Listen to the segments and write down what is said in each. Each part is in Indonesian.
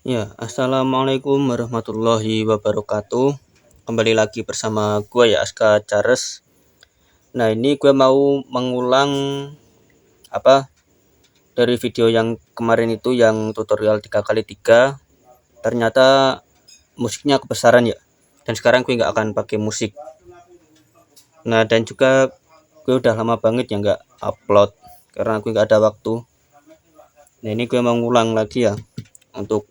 Ya, assalamualaikum warahmatullahi wabarakatuh. Kembali lagi bersama gue ya, Aska Charles. Nah, ini gue mau mengulang apa dari video yang kemarin itu, yang tutorial 3x3. Ternyata musiknya kebesaran ya, dan sekarang gue nggak akan pakai musik. Nah, dan juga gue udah lama banget ya nggak upload karena gue nggak ada waktu. Nah, ini gue mau ngulang lagi ya untuk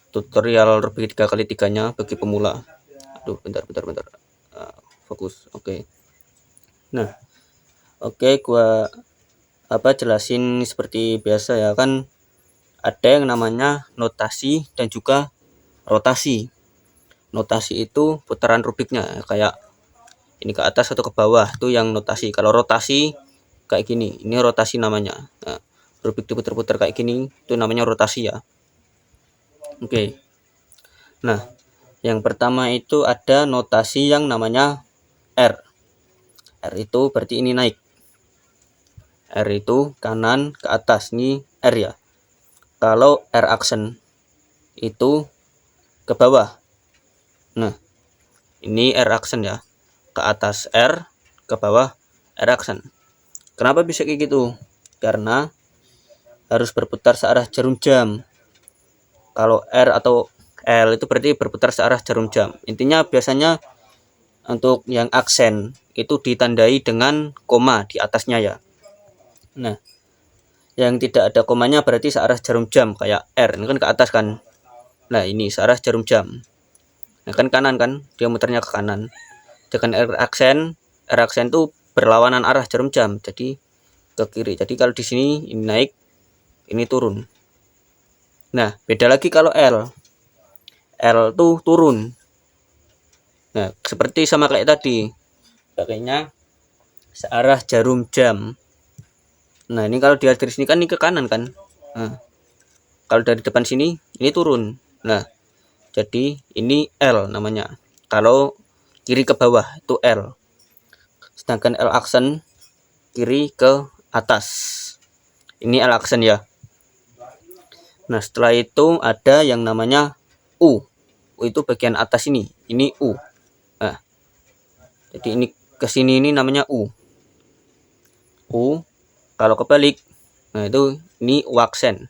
tutorial rubrik 3x3-nya bagi pemula. Aduh, bentar. Fokus. Oke. Nah, gua jelasin seperti biasa ya, kan ada yang namanya notasi dan juga rotasi. Notasi itu putaran rubiknya, kayak ini ke atas atau ke bawah, itu yang notasi. Kalau rotasi kayak gini, ini rotasi namanya. Nah, rubik diputar-putar kayak gini, itu namanya rotasi ya. Oke. Nah, yang pertama itu ada notasi yang namanya R. R itu berarti ini naik. R itu kanan ke atas, ini R ya. Kalau R aksen itu ke bawah. Nah, ini R aksen ya. Ke atas R, ke bawah R aksen. Kenapa bisa kayak gitu? Karena harus berputar searah jarum jam. Kalau R atau L itu berarti berputar searah jarum jam. Intinya biasanya untuk yang aksen itu ditandai dengan koma di atasnya ya. Nah, yang tidak ada komanya berarti searah jarum jam, kayak R ini kan ke atas kan. Nah, ini searah jarum jam. Nah, kan kanan kan, dia muternya ke kanan. Dengan R aksen itu berlawanan arah jarum jam, jadi ke kiri. Jadi kalau di sini ini naik, ini turun. Nah, beda lagi kalau L. L tuh turun. Nah, seperti sama kayak tadi, pakainya searah jarum jam. Nah, ini kalau dia dari sini kan ini ke kanan kan. Nah, kalau dari depan sini ini turun. Nah, jadi ini L namanya. Kalau kiri ke bawah itu L. Sedangkan L aksen kiri ke atas. Ini L aksen ya. Nah, setelah itu ada yang namanya U. U itu bagian atas ini. Ini U. Nah, jadi ini ke sini ini namanya U. U kalau kebalik, nah itu ini U aksen.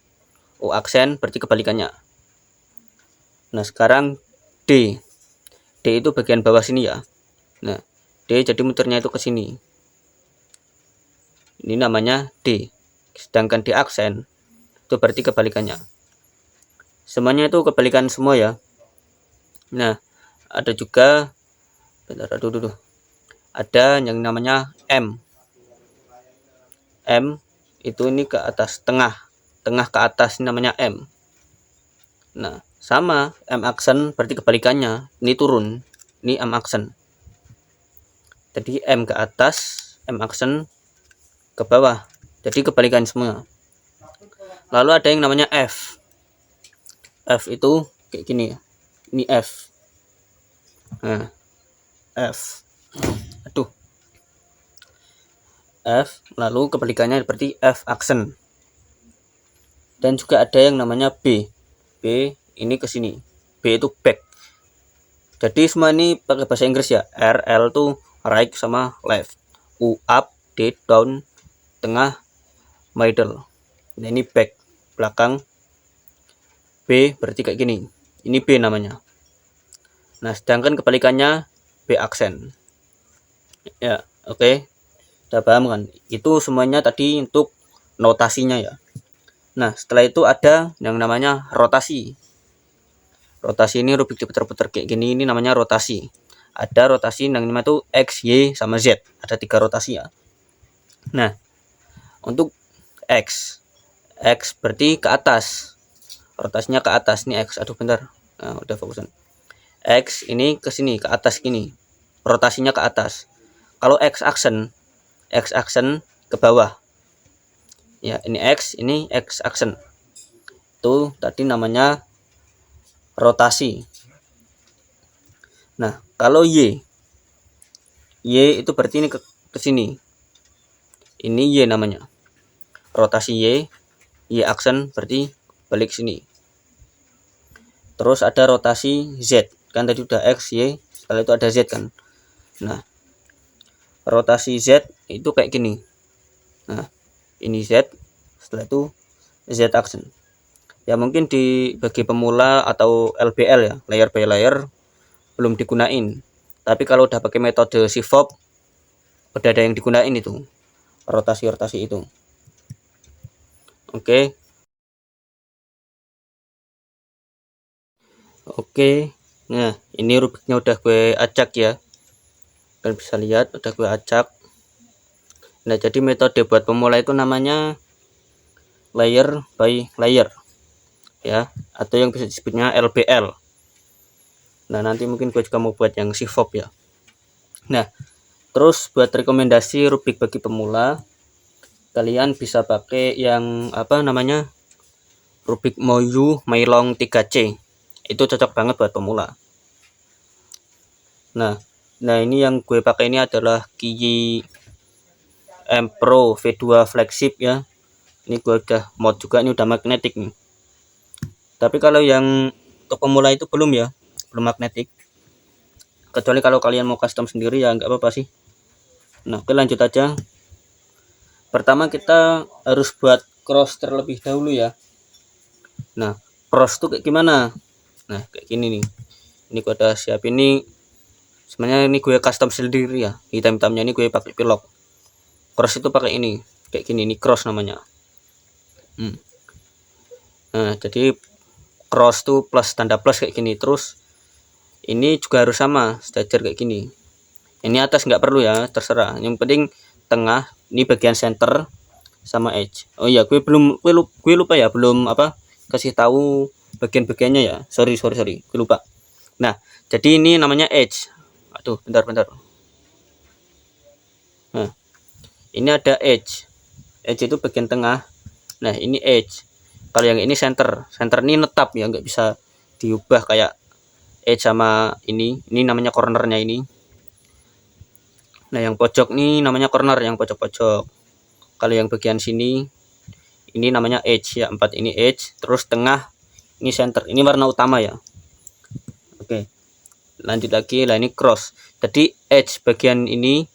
U aksen berarti kebalikannya. Nah, sekarang D. D itu bagian bawah sini ya. Nah, D jadi muternya itu ke sini. Ini namanya D. Sedangkan D aksen itu berarti kebalikannya. Semuanya itu kebalikan semua ya. Nah, ada juga ada yang namanya M. M itu ini ke atas, tengah ke atas, ini namanya M. Nah, sama M aksen berarti kebalikannya, ini turun, ini M aksen. Jadi M ke atas, M aksen ke bawah, jadi kebalikan semua. Lalu ada yang namanya F. F itu kayak gini ya, ini F. Nah, F. Aduh. F, lalu kebalikannya seperti F aksen. Dan juga ada yang namanya B. B ini ke sini. B itu back. Jadi semua ini pakai bahasa Inggris ya. R, L tuh right sama left. U up, D down, tengah, middle. Nah, ini back, belakang. B berarti kayak gini. Ini B namanya. Nah, sedangkan kebalikannya B aksen. Ya, oke. Udah paham kan? Itu semuanya tadi untuk notasinya ya. Nah, setelah itu ada yang namanya rotasi. Rotasi ini rubik diputar-putar kayak gini, ini namanya rotasi. Ada rotasi yang namanya tuh X, Y, sama Z. Ada 3 rotasi ya. Nah, untuk X berarti ke atas. Rotasinya ke atas, ini X. Aduh, bentar. Nah, udah fokusan. X ini ke sini, ke atas gini. Rotasinya ke atas. Kalau X aksen ke bawah. Ya, ini X aksen. Itu tadi namanya rotasi. Nah, kalau Y itu berarti ini ke sini. Ini Y namanya. Rotasi Y Y aksen berarti balik sini. Terus ada rotasi Z, kan tadi udah X, Y, setelah itu ada Z kan. Nah, rotasi Z itu kayak gini. Nah, ini Z, setelah itu Z aksen. Ya mungkin bagi pemula atau LBL ya, layer by layer belum digunain. Tapi kalau udah pakai metode SIFOP udah ada yang digunain itu rotasi itu. Oke. Nah ini rubiknya udah gue acak ya, kalian bisa lihat udah gue acak. Nah jadi metode buat pemula itu namanya layer by layer ya, atau yang bisa disebutnya LBL. Nah nanti mungkin gue juga mau buat yang SIFOP ya. Nah terus buat rekomendasi rubik bagi pemula, kalian bisa pakai yang apa namanya rubik Moyu Mailong 3C. Itu cocok banget buat pemula. Nah ini yang gue pakai ini adalah Kiyi M Pro V2 flagship ya. Ini gue udah mod juga, ini udah magnetik nih. Tapi kalau yang untuk pemula itu belum ya, belum magnetik. Kecuali kalau kalian mau custom sendiri ya nggak apa-apa sih. Nah oke lanjut aja. Pertama kita harus buat cross terlebih dahulu ya. Nah cross tuh kayak gimana? Nah kayak gini nih. Ini gue udah siap ini. Sebenarnya ini gue custom sendiri ya. Hitam-hitamnya ini gue pakai pilok. Cross itu pakai ini, kayak gini, ini cross namanya. Nah jadi cross tuh plus, tanda plus kayak gini. Terus ini juga harus sama sejajar kayak gini. Ini atas nggak perlu ya, terserah. Yang penting tengah, ini bagian center sama edge. Oh iya, gue lupa ya, belum apa kasih tahu bagian-bagiannya ya. Sorry, gue lupa. Nah jadi ini namanya edge. Aduh bentar. Nah ini ada edge itu bagian tengah. Nah ini edge. Kalau yang ini center ini netap ya, nggak bisa diubah kayak edge sama ini namanya cornernya ini. Nah yang pojok nih namanya corner, yang pojok-pojok. Kalau yang bagian sini ini namanya edge ya, 4 ini edge. Terus tengah ini center, ini warna utama ya. Oke lanjut lagi lah, ini cross. Jadi edge bagian ini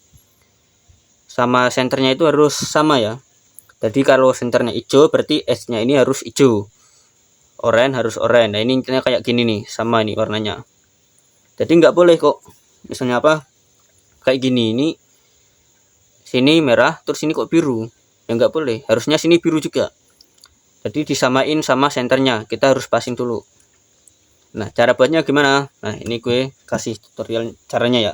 sama senternya itu harus sama ya. Jadi kalau senternya hijau berarti edge-nya ini harus hijau, oranye harus oranye. Nah ini intinya kayak gini nih, sama ini warnanya. Jadi nggak boleh kok misalnya apa kayak gini, ini sini merah terus ini kok biru, ya nggak boleh, harusnya sini biru juga. Jadi disamain sama senternya, kita harus passing dulu. Nah cara buatnya gimana? Nah ini gue kasih tutorial caranya ya.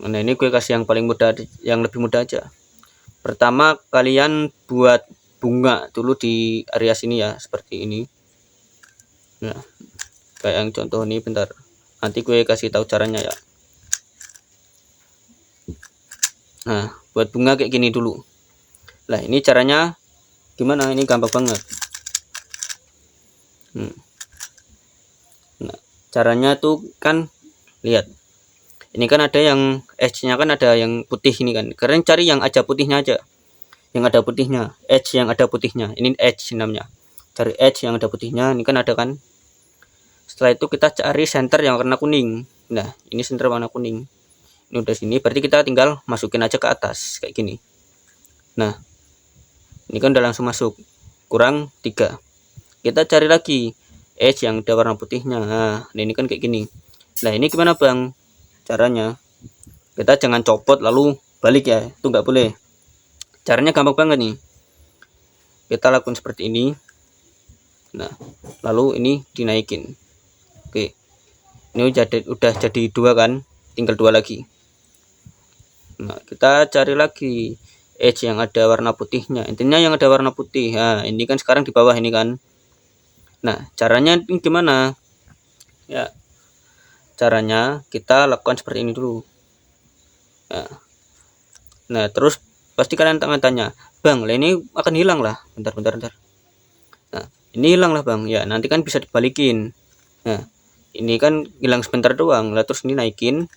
Nah ini gue kasih yang paling mudah, yang lebih mudah aja. Pertama kalian buat bunga dulu di area sini ya, seperti ini. Nah kayak yang contoh ini, bentar nanti gue kasih tahu caranya ya. Nah buat bunga kayak gini dulu. Nah ini caranya gimana, ini gampang banget. Nah caranya tuh kan lihat, ini kan ada yang edge-nya kan ada yang putih ini kan. Kalian cari yang aja putihnya aja, yang ada putihnya, edge yang ada putihnya, ini edge namanya. Cari edge yang ada putihnya, ini kan ada kan. Setelah itu kita cari center yang warna kuning. Nah ini center warna kuning, ini udah sini, berarti kita tinggal masukin aja ke atas kayak gini. Nah ini kan udah langsung masuk, kurang 3. Kita cari lagi edge yang ada warna putihnya. Nah ini kan kayak gini. Nah ini gimana bang caranya? Kita jangan copot lalu balik ya, itu nggak boleh. Caranya gampang banget nih, kita lakukan seperti ini. Nah lalu ini dinaikin. Oke ini udah jadi 2 kan, tinggal 2 lagi. Nah kita cari lagi edge yang ada warna putihnya, intinya yang ada warna putih. Nah ini kan sekarang di bawah ini kan. Nah caranya ini gimana ya? Caranya kita lakukan seperti ini dulu. Nah terus pasti kalian tanya, bang ini akan hilang lah, bentar. Nah ini hilang lah bang ya, nanti kan bisa dibalikin. Nah ini kan hilang sebentar doang lah, terus ini naikin,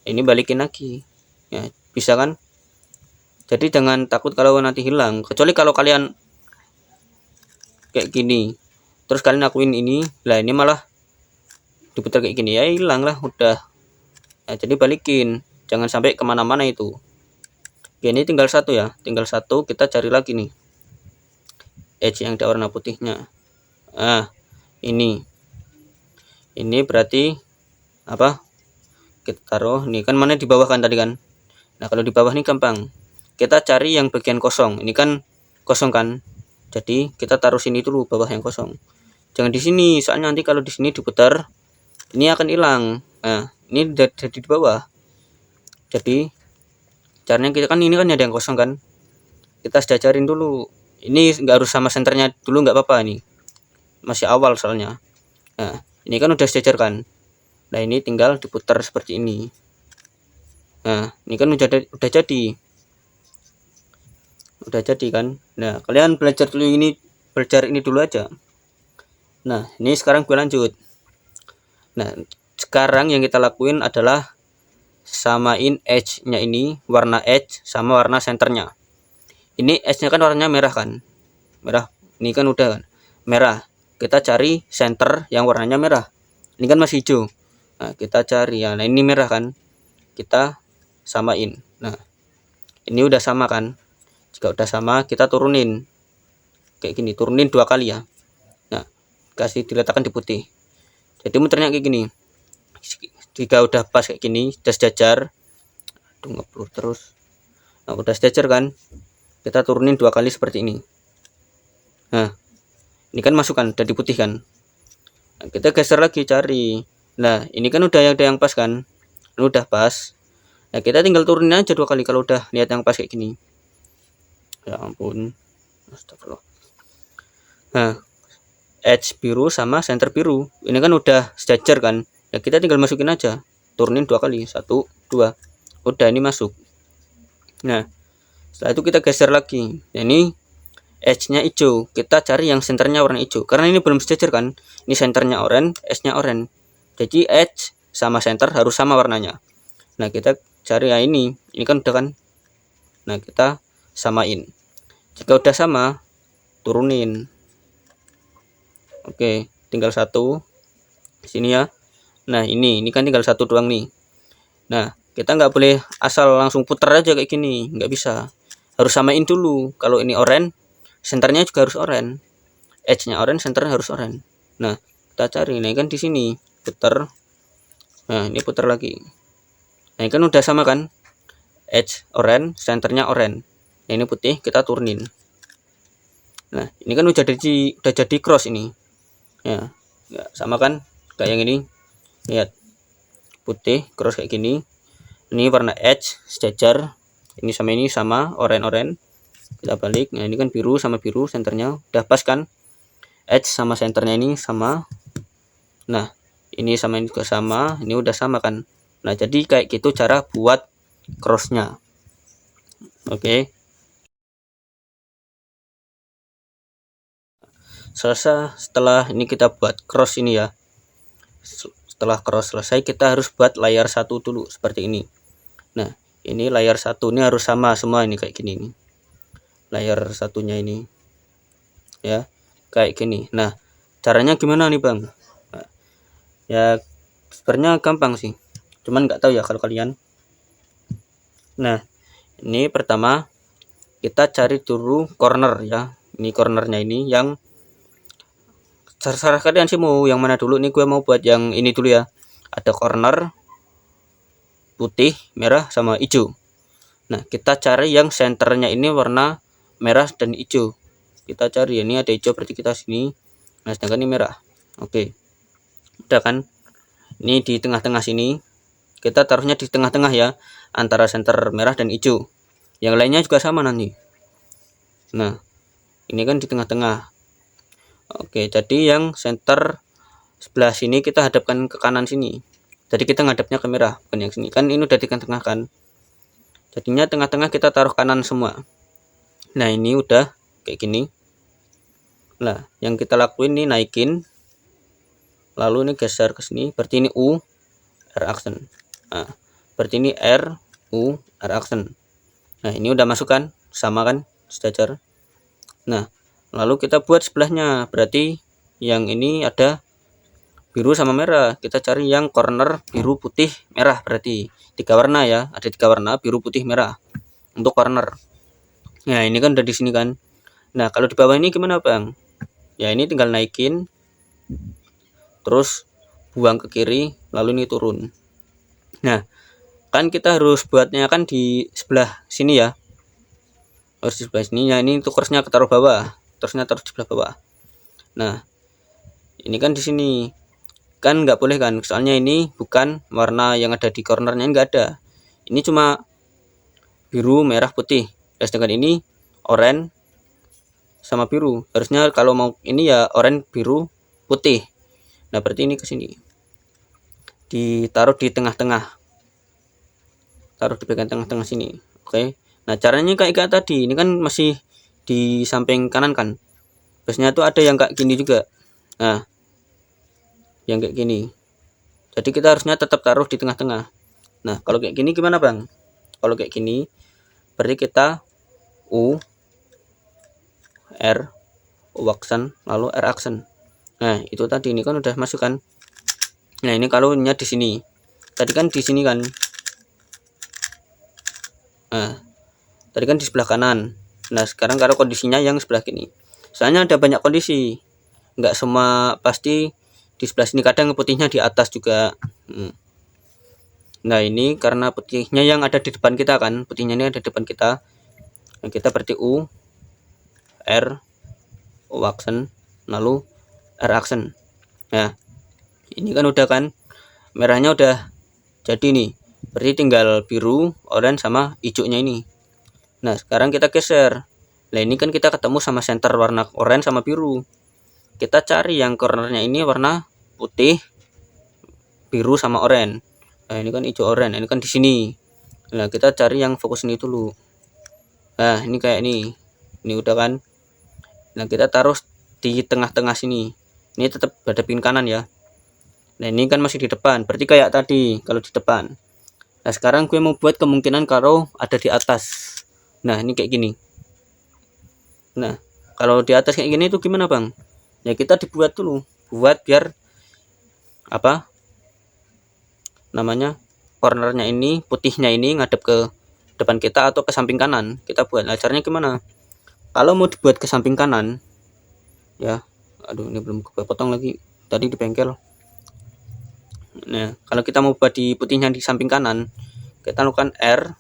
ini balikin lagi ya, bisa kan. Jadi jangan takut kalau nanti hilang, kecuali kalau kalian kayak gini terus kalian lakuin ini, lah ini malah diputar kayak gini, ya hilang lah udah. Nah, jadi balikin, jangan sampai kemana-mana itu. Oke, ini tinggal satu ya, tinggal satu. Kita cari lagi nih edge yang ada warna putihnya. Nah, ini berarti apa, kita taruh nih kan, mana di bawah kan tadi kan. Nah kalau di bawah nih gampang, kita cari yang bagian kosong. Ini kan kosong kan, jadi kita taruh sini dulu, bawah yang kosong. Jangan di sini, soalnya nanti kalau di sini diputar ini akan hilang. Nah ini jadi di bawah. Jadi caranya kita kan, ini kan ada yang kosong kan, kita sejajarin dulu. Ini nggak harus sama senternya dulu, nggak apa-apa, nih masih awal soalnya. Nah ini kan udah sejajar kan, nah ini tinggal diputar seperti ini. Nah ini kan udah jadi kan. Nah kalian belajar ini dulu aja. Nah ini sekarang gue lanjut. Nah sekarang yang kita lakuin adalah samain edge nya ini, warna edge sama warna senternya. Ini edge nya kan warnanya merah kan, merah. Ini kan udah kan merah, kita cari center yang warnanya merah. Ini kan masih hijau, nah kita cari ya. Nah ini merah kan, kita samain. Nah ini udah sama kan, jika udah sama kita turunin kayak gini, turunin 2 kali ya. Nah kasih diletakkan di putih, jadi muternya kayak gini. Jika udah pas kayak gini, udah sejajar, aduh ngeblur terus. Nah udah sejajar kan, kita turunin 2 kali seperti ini. Nah ini kan masuk kan, udah diputih kan. Nah, kita geser lagi cari. Nah ini kan udah ada yang pas kan, ini udah pas. Nah kita tinggal turunin aja 2 kali kalau udah lihat yang pas kayak gini. Ya ampun, astagfirullah. Nah edge biru sama center biru ini kan udah sejajar kan, ya kita tinggal masukin aja, turunin 2 kali, 1 2, udah ini masuk. Nah setelah itu kita geser lagi. Nah, ini edge nya hijau, kita cari yang senternya warna hijau, karena ini belum sejajar kan. Ini senternya oranye, edge nya oranye, jadi edge sama center harus sama warnanya. Nah kita cari ya, ini kan udah kan. Nah kita samain, jika udah sama turunin. Oke, tinggal 1 sini ya. Nah ini kan tinggal 1 doang nih. Nah kita nggak boleh asal langsung putar aja kayak gini, nggak bisa, harus samain dulu. Kalau ini oranye, senternya juga harus oranye, edge nya oranye, senternya harus oranye. Nah kita cari, nah kan di sini putar. Nah ini putar lagi. Nah ini kan udah sama kan, edge oranye, senternya oranye. Nah ini putih, kita turunin. Nah ini kan udah jadi cross ini ya, sama kan kayak yang ini. Lihat, putih cross kayak gini. Ini warna edge sejajar, ini sama oranye. Kita balik. Nah ini kan biru sama biru, senternya udah pas kan, edge sama senternya ini sama. Nah ini sama, ini juga sama, ini udah sama kan. Nah jadi kayak gitu cara buat crossnya. Oke. Selesai. Setelah ini kita buat cross ini ya, setelah cross selesai kita harus buat layar 1 dulu seperti ini. Nah ini layar 1 ini harus sama semua, ini kayak gini nih layar satunya ini ya, kayak gini. Nah caranya gimana nih bang? Nah, ya sebenarnya gampang sih, cuman nggak tahu ya kalau kalian. Nah ini pertama kita cari dulu corner ya, ini cornernya ini yang terserah kalian sih mau yang mana dulu. Nih gue mau buat yang ini dulu ya, ada corner putih, merah sama hijau. Nah kita cari yang senternya ini warna merah dan hijau, kita cari. Ini ada hijau berarti kita sini. Nah sedangkan ini merah. Oke, udah kan. Ini di tengah-tengah sini, kita taruhnya di tengah-tengah ya, antara center merah dan hijau. Yang lainnya juga sama nanti. Nah ini kan di tengah-tengah. Oke, jadi yang center sebelah sini kita hadapkan ke kanan sini, jadi kita ngadapnya ke merah, bukan yang sini kan. Ini udah di tengah kan, jadinya tengah-tengah kita taruh kanan semua. Nah ini udah kayak gini. Nah yang kita lakuin ini naikin, lalu ini geser ke sini, berarti ini U R accent. Nah berarti ini R U R accent. Nah, ini udah masuk kan, sama kan, sejajar. Nah, lalu kita buat sebelahnya, berarti yang ini ada biru sama merah. Kita cari yang corner biru putih merah, berarti 3 warna ya, ada 3 warna, biru putih merah untuk corner. Nah, ini kan udah di sini kan. Nah, kalau di bawah ini gimana Bang? Ya, ini tinggal naikin, terus buang ke kiri, lalu ini turun. Nah, kan kita harus buatnya kan di sebelah sini ya, harus di sebelah sini. Nah, ini tukersnya taruh bawah, terusnya taruh di sebelah bawah. Nah, ini kan di sini kan nggak boleh kan, soalnya ini bukan warna yang ada di cornernya, nggak ada. Ini cuma biru merah putih, dan sedangkan ini oranye sama biru. Harusnya kalau mau ini ya oranye biru putih. Nah, berarti ini ke sini, ditaruh di tengah-tengah, taruh di bagian tengah-tengah sini. Oke. Nah, caranya kayak tadi, ini kan masih di samping kanan kan, biasanya tuh ada yang kayak gini juga. Nah, yang kayak gini, jadi kita harusnya tetap taruh di tengah-tengah. Nah, kalau kayak gini gimana Bang? Kalau kayak gini berarti kita U R U aksen lalu R aksen. Nah, itu tadi, ini kan udah masuk kan. Nah, ini kalau nya di sini, tadi kan di sini kan. Nah, tadi kan di sebelah kanan. Nah, sekarang kalau kondisinya yang sebelah kiri. Soalnya ada banyak kondisi, nggak semua pasti di sebelah sini, kadang putihnya di atas juga. Nah, ini karena putihnya yang ada di depan kita kan, putihnya ini ada di depan kita. Nah, kita berarti U R U aksen lalu R aksen. Nah, ini kan udah kan, merahnya udah jadi nih, berarti tinggal biru, oranye sama hijaunya ini. Nah, sekarang kita geser. Nah, ini kan kita ketemu sama center warna oranye sama biru. Kita cari yang cornernya ini warna putih, biru sama oranye. Nah, ini kan hijau oranye, ini kan di sini. Nah, kita cari yang fokus ini dulu. Nah, ini kayak ini udah kan. Nah, kita taruh di tengah-tengah sini. Ini tetap hadapin kanan ya. Nah, ini kan masih di depan, berarti kayak tadi kalau di depan. Nah, sekarang gue mau buat kemungkinan kalau ada di atas. Nah, ini kayak gini. Nah, kalau di atas kayak gini itu gimana Bang? Ya, kita dibuat dulu, buat biar apa namanya, cornernya ini, putihnya ini ngadep ke depan kita atau ke samping kanan. Kita buat. Nah, caranya gimana? Kalau mau dibuat ke samping kanan ya, aduh ini belum kepotong lagi tadi di bengkel. Nah, kalau kita mau buat di putihnya di samping kanan, kita lakukan R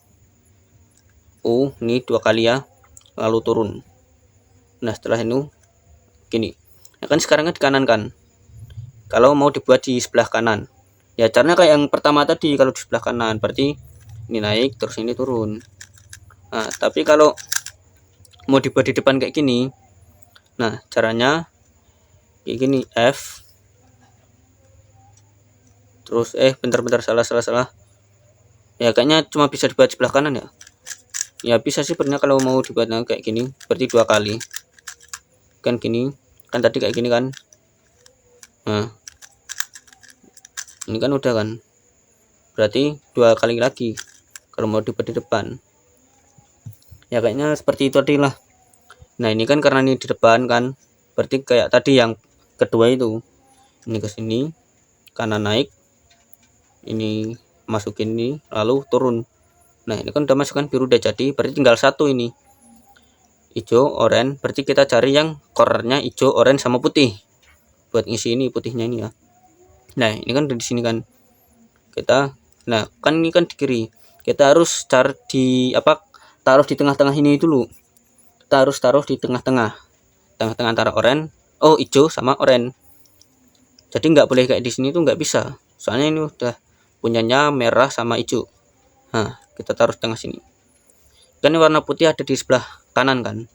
U ini 2 kali ya, lalu turun. Nah, setelah itu gini. Nah, kan sekarang kan di kanan kan, kalau mau dibuat di sebelah kanan ya, caranya kayak yang pertama tadi. Kalau di sebelah kanan berarti ini naik terus ini turun. Nah, tapi kalau mau dibuat di depan kayak gini, nah caranya kayak gini, F terus bentar salah ya, kayaknya cuma bisa dibuat sebelah kanan ya. Ya bisa sih sebenarnya kalau mau dibuatnya kayak gini, berarti 2 kali kan gini kan, tadi kayak gini kan. Nah, ini kan udah kan, berarti 2 kali lagi kalau mau dibuat di depan ya, kayaknya seperti itu tadi lah. Nah, ini kan karena ini di depan kan, berarti kayak tadi yang kedua itu, ini ke sini kanan naik, ini masukin ini lalu turun. Nah, ini kan udah masuk kan, biru udah jadi, berarti tinggal satu ini hijau oranye. Berarti kita cari yang cornernya hijau oranye sama putih buat ngisi ini putihnya ini ya. Nah, ini kan udah di sini kan kita. Nah, kan ini kan di kiri, kita harus cari di taruh di tengah-tengah ini dulu. Kita harus taruh di tengah-tengah antara oranye hijau sama oranye. Jadi nggak boleh kayak di sini tuh, nggak bisa, soalnya ini udah punyanya merah sama hijau. Nah, kita taruh tengah sini kan, ini warna putih ada di sebelah kanan kan.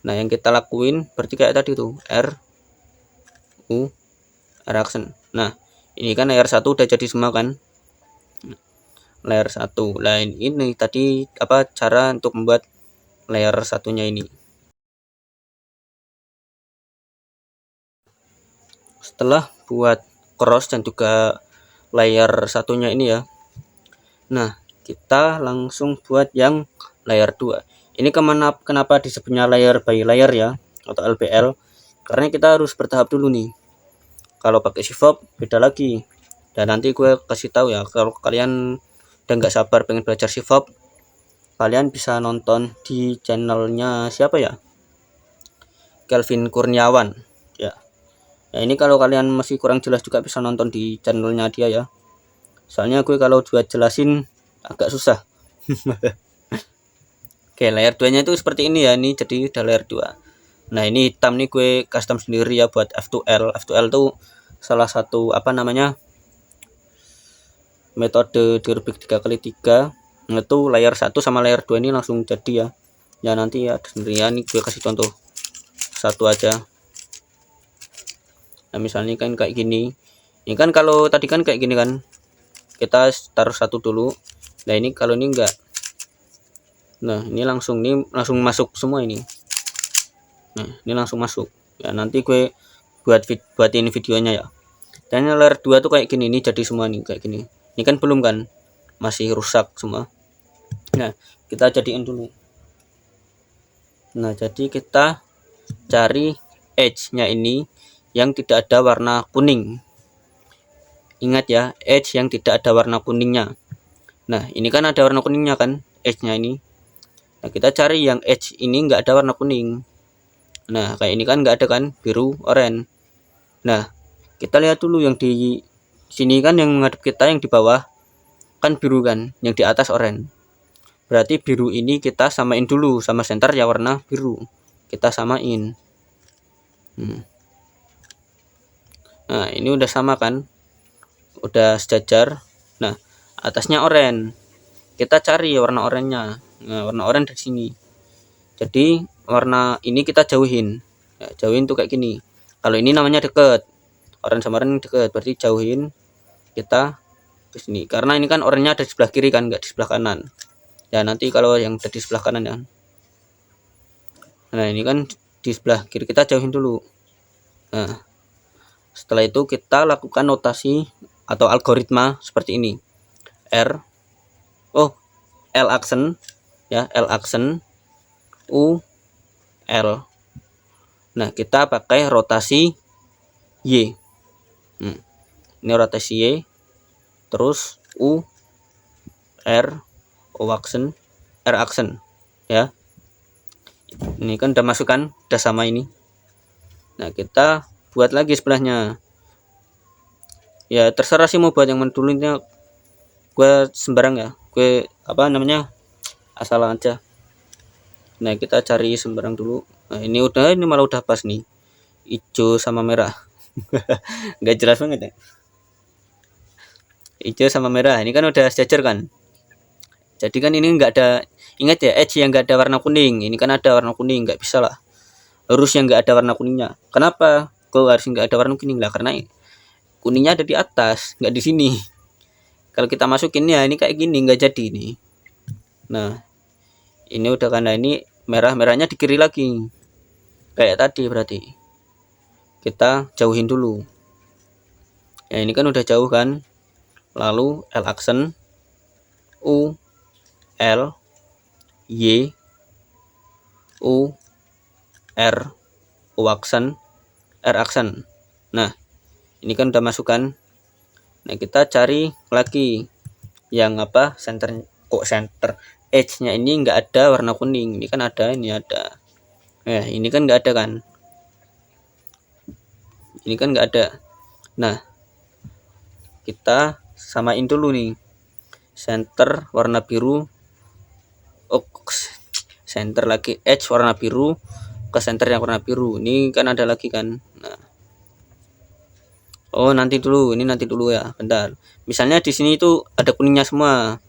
Nah, yang kita lakuin berarti kayak tadi tuh, R U R aksen. Nah, ini kan layer 1 udah jadi semua kan, layer 1 lain. Ini tadi cara untuk membuat layer satunya ini. Setelah buat cross dan juga layer satunya ini ya, nah kita langsung buat yang layer 2. Ini kenapa disebutnya layer by layer ya, atau LBL, karena kita harus bertahap dulu nih. Kalau pakai Shivop beda lagi, dan nanti gue kasih tahu ya. Kalau kalian udah nggak sabar pengen belajar Shivop, kalian bisa nonton di channelnya siapa ya, Kelvin Kurniawan ya. Ini kalau kalian masih kurang jelas juga bisa nonton di channelnya dia ya, soalnya gue kalau buat jelasin agak susah. Oke, layer 2 nya itu seperti ini ya, ini jadi udah layer 2. Nah ini hitam nih gue custom sendiri ya buat F2L. F2L tuh salah satu metode dirubik 3x3. Nah, itu layer 1 sama layer 2 ini langsung jadi ya nanti ya sendiri ya. Ini gue kasih contoh satu aja. Nah misalnya kan kayak gini, ini kan kalau tadi kan kayak gini kan, kita taruh satu dulu. Nah ini kalau ini enggak, nah ini langsung masuk semua ini. Nah ini langsung masuk ya, nanti gue buatin videonya ya. Dan layer 2 tuh kayak gini, ini jadi semua nih kayak gini. Ini kan belum kan, masih rusak semua. Nah kita jadiin dulu. Nah jadi kita cari edge nya ini yang tidak ada warna kuning. Ingat ya, edge yang tidak ada warna kuningnya. Nah ini kan ada warna kuningnya kan, edge nya ini. Nah kita cari yang edge ini enggak ada warna kuning. Nah kayak ini kan enggak ada kan, biru oranye. Nah kita lihat dulu yang di sini kan, yang menghadap kita yang di bawah kan biru kan, yang di atas oranye. Berarti biru ini kita samain dulu sama center ya, warna biru kita samain. Nah ini udah sama kan, udah sejajar. Nah atasnya oranye, kita cari warna oranye-nya. Nah warna oranye dari sini. Jadi warna ini kita jauhin ya, jauhin tuh kayak gini. Kalau ini namanya deket, oranye sama oranye deket, berarti jauhin kita ke sini. Karena ini kan oranye ada di sebelah kiri kan, nggak di sebelah kanan ya. Nanti kalau yang ada di sebelah kanan ya, nah ini kan di sebelah kiri, kita jauhin dulu. Nah setelah itu kita lakukan notasi atau algoritma seperti ini. L aksen ya, L aksen, U, L. Nah kita pakai rotasi Y. Ini rotasi Y, terus U, R, O aksen, R aksen ya. Ini kan udah masuk kan, udah sama ini. Nah kita buat lagi sebelahnya ya, terserah sih mau buat yang mana dulu, gue sembarang ya, gue asal aja. Nah kita cari sembarang dulu. Nah ini malah udah pas nih, hijau sama merah. Nggak jelas banget ya, hijau sama merah ini kan udah sejajar kan. Jadi kan ini nggak ada, ingat ya, edge yang nggak ada warna kuning. Ini kan ada warna kuning, nggak bisa lah, harus yang nggak ada warna kuningnya. Kenapa kok harus nggak ada warna kuning lah? Karena kuningnya ada di atas, nggak di sini. Kalau kita masukin ya ini kayak gini, nggak jadi nih. Nah ini udah, karena ini merahnya di kiri lagi kayak tadi, berarti kita jauhin dulu ya. Ini kan udah jauh kan. Lalu L aksen, U, L, Y, U, R, U aksen, R aksen. Nah ini kan udah masuk kan. Nah kita cari lagi yang center edge nya ini nggak ada warna kuning. Ini kan ada, ini ada. Nah ini kan nggak ada kan, ini kan nggak ada. Nah kita samain dulu nih, center warna biru, center lagi edge warna biru ke center yang warna biru. Ini kan ada lagi kan. Nah nanti dulu ya, bentar. Misalnya di sini itu ada kuningnya semua.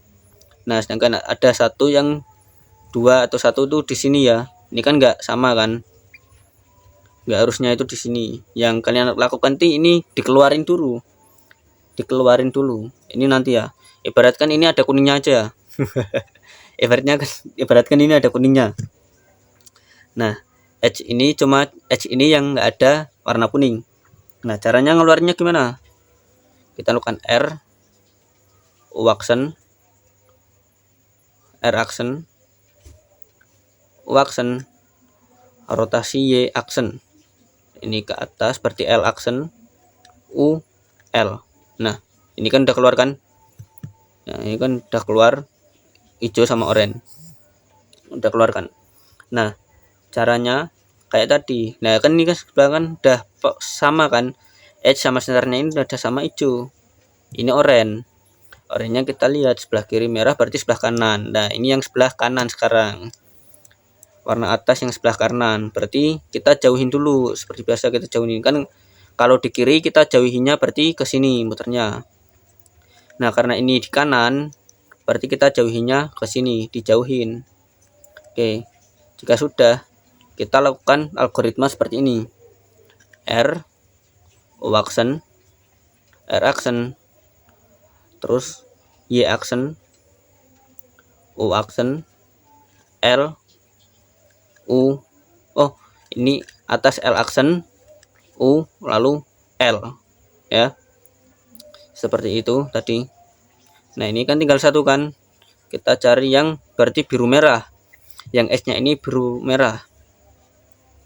Nah sedangkan ada satu yang 2 atau 1 tuh di sini ya. Ini kan nggak sama kan, nggak harusnya itu di sini. Yang kalian lakukan ini dikeluarin dulu. Ini nanti ya, ibaratkan ini ada kuningnya aja. ibaratkan ini ada kuningnya. Nah edge ini yang nggak ada warna kuning. Nah caranya ngeluarnya gimana? Kita lakukan R, U aksen, R aksen, U aksen, rotasi Y aksen. Ini ke atas berarti L aksen, U, L. Nah, ini kan udah keluar kan? Nah, ini kan udah keluar hijau sama oranye. Udah keluar kan? Nah, caranya kayak tadi. Nah, kan ini kan sebelah kan udah sama kan? Edge sama senternya ini udah sama hijau. Ini oranye. Oranye kita lihat sebelah kiri merah berarti sebelah kanan. Nah, ini yang sebelah kanan sekarang. Warna atas yang sebelah kanan, berarti kita jauhin dulu seperti biasa kita jauhin kan. Kalau di kiri kita jauhinya berarti ke sini muternya. Nah, karena ini di kanan berarti kita jauhinya ke sini, dijauhin. Oke, jika sudah kita lakukan algoritma seperti ini. R U aksen, R aksen, terus Y aksen, U aksen, L, U, oh ini atas L aksen, U, lalu L, ya seperti itu tadi. Nah, ini kan tinggal satu kan, kita cari yang berarti biru merah, yang S nya ini biru merah,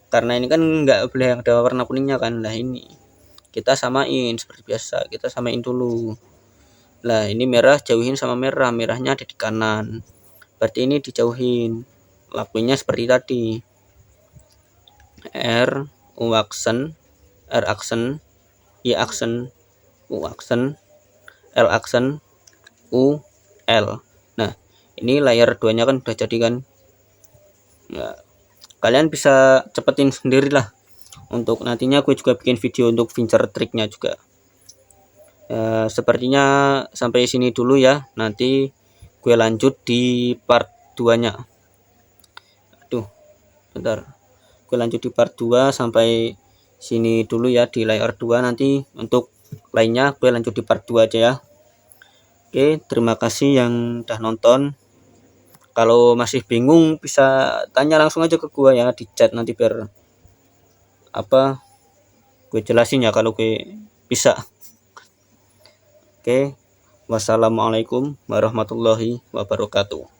karena ini kan nggak boleh ada warna kuningnya kan. Nah, ini kita samain seperti biasa, kita samain dulu. Nah, ini merah jauhin sama merah, merahnya ada di kanan, berarti ini dijauhin. Lakuinnya seperti tadi. R U aksen, R aksen, Y aksen, U aksen, L aksen, U, L. Nah, ini layer 2 nya kan udah jadi kan. Ya, kalian bisa cepetin sendirilah. Untuk nantinya gue juga bikin video untuk finger triknya juga. Sepertinya sampai sini dulu ya. Nanti gue lanjut di part 2 nya. Aduh, bentar, gue lanjut di part 2 sampai sini dulu ya di layer 2. Nanti untuk lainnya gue lanjut di part 2 aja ya. Oke, terima kasih yang udah nonton. Kalau masih bingung bisa tanya langsung aja ke gue ya di chat, nanti biar apa gue jelasin ya kalau gue bisa. Oke, wassalamualaikum warahmatullahi wabarakatuh.